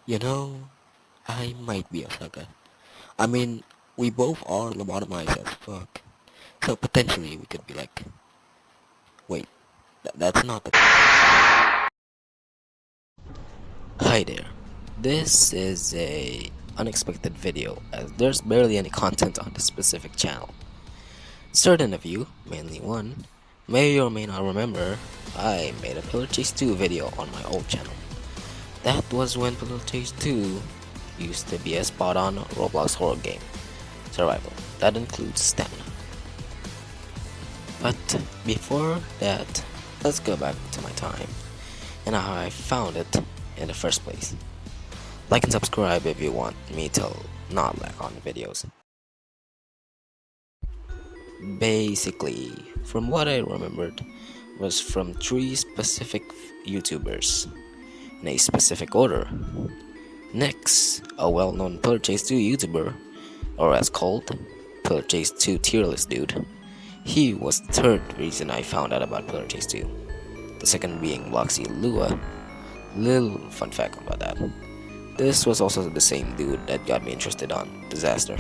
You know, I might be a sucker. I mean, we both are lobotomized as fuck. So potentially we could be like, wait, that's not the Hi there. This is a unexpected video as there's barely any content on this specific channel. Certain of you, mainly one, may or may not remember I made a Pillar Chase 2 video on my old channel. That was when Pillar Chase 2 used to be a spot-on Roblox horror game. Survival. That includes stamina. But before that, let's go back to my time and how I found it in the first place. Like and subscribe if you want me to not lag on videos. Basically, from what I remembered, was from 3 specific YouTubers in a specific order. Next, a well-known Pillar Chase 2 YouTuber, or as called, Pillar Chase 2 tier list dude. He was the third reason I found out about Pillar Chase 2. The second being Bloxy Lua. Little fun fact about that. This was also the same dude that got me interested on Disaster.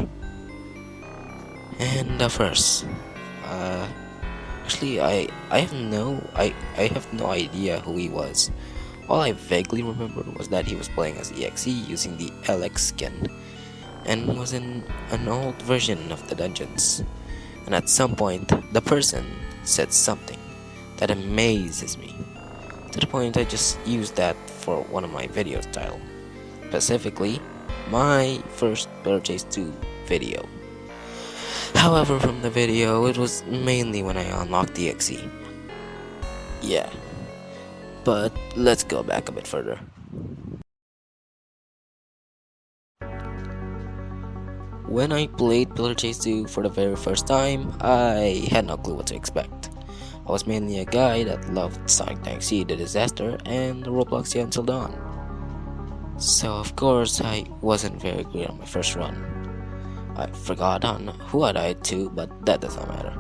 And the first, actually I have no idea who he was. All I vaguely remembered was that he was playing as EXE using the LX skin and was in an old version of the dungeons. And at some point, the person said something that amazes me, to the point I just used that for one of my videos title. Specifically, my first Pillar Chase 2 video. However, from the video, it was mainly when I unlocked the EXE. Yeah, but let's go back a bit further. When I played Pillar Chase 2 for the very first time, I had no clue what to expect. I was mainly a guy that loved Sonic Taxi, The Disaster, and Roblox Until Dawn. So of course I wasn't very great on my first run. I forgot on who I died to, but that doesn't matter.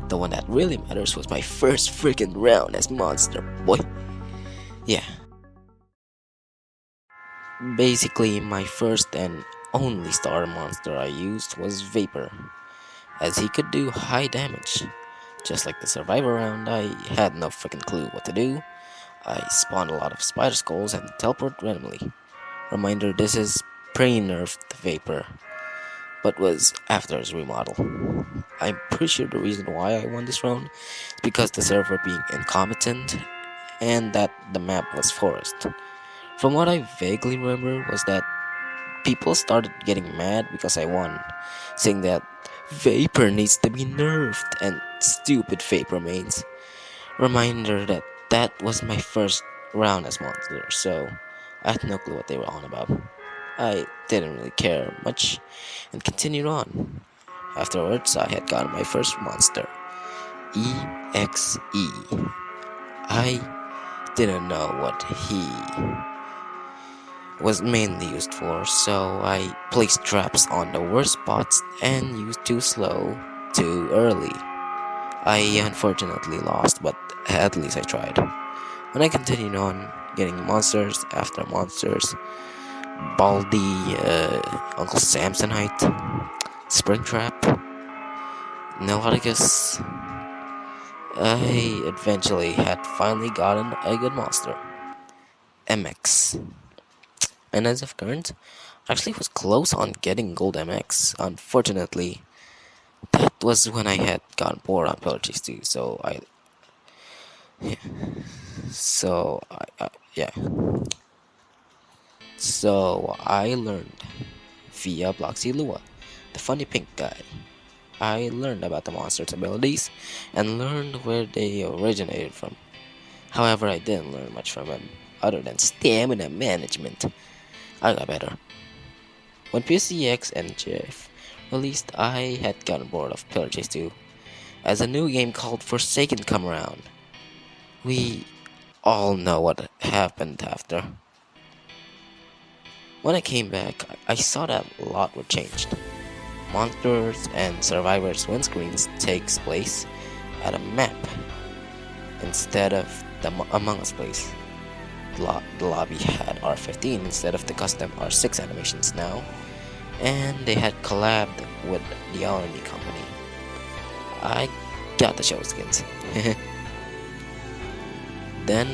The one that really matters was my first freaking round as Monster, boy. Yeah. Basically, my first and only starter monster I used was Vapor, as he could do high damage. Just like the Survivor round, I had no freaking clue what to do. I spawned a lot of spider skulls and teleport randomly. Reminder, this is pre-nerfed Vapor, but was after his remodel. I'm pretty sure the reason why I won this round is because the server being incompetent and that the map was forest. From what I vaguely remember was that people started getting mad because I won, saying that Vapor needs to be nerfed and stupid Vapor mains. Reminder that that was my first round as monster, so I had no clue what they were on about. I didn't really care much and continued on. Afterwards, I had gotten my first monster, EXE. I didn't know what he was mainly used for, so I placed traps on the worst spots and used too slow, too early. I unfortunately lost, but at least I tried. When I continued on, getting monsters after monsters, Baldy, Uncle Samsonite, Springtrap, Nelodicus, I eventually had finally gotten a good monster, MX. And as of current, actually was close on getting gold MX. Unfortunately, that was when I had gotten bored on Pillar Chase 2, so yeah. Yeah. So I learned via Bloxy Lua, the funny pink guy. I learned about the monster's abilities and learned where they originated from. However, I didn't learn much from him other than stamina management. I got better. When PCX and GF released, I had gotten bored of Pillar Chase 2 as a new game called Forsaken come around. We all know what happened after. When I came back, I saw that a lot were changed. Monsters and Survivors windscreens takes place at a map instead of the Among Us place. the lobby had R15 instead of the custom R6 animations now, and they had collabed with the Army Company. I got the show skins. Then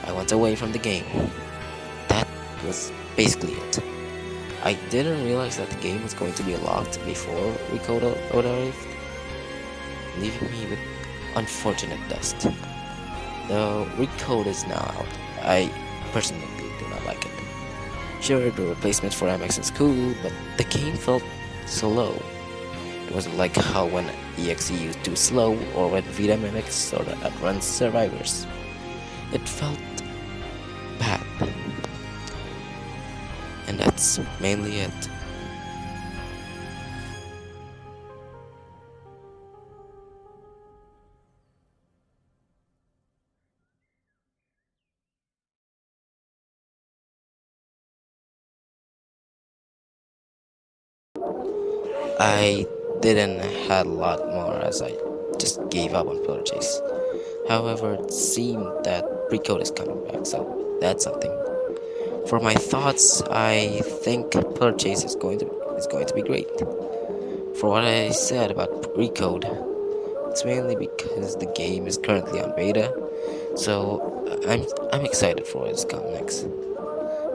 I went away from the game. That was basically it. I didn't realize that the game was going to be locked before Recode arrived, leaving me with unfortunate dust. The Recode is now out. I personally do not like it. Sure, the replacement for MX is cool, but the game felt slow. It wasn't like how when EXE used to slow or when Vita MX sort of outruns Survivors. It felt bad. And that's mainly it. I didn't had a lot more as I just gave up on Pillar Chase. However, it seemed that Recode is coming back, so that's something. For my thoughts, I think Pillar Chase is going to be great. For what I said about Recode, it's mainly because the game is currently on beta, so I'm excited for its come next.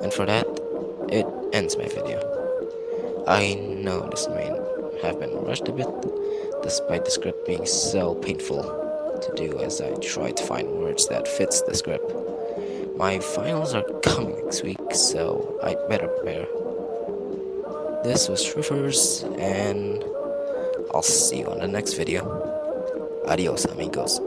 And for that, it ends my video. I know this may have been rushed a bit, despite the script being so painful to do as I try to find words that fits the script. My finals are coming next week, so I better prepare. This was Srifferzz, and I'll see you on the next video. Adios, amigos.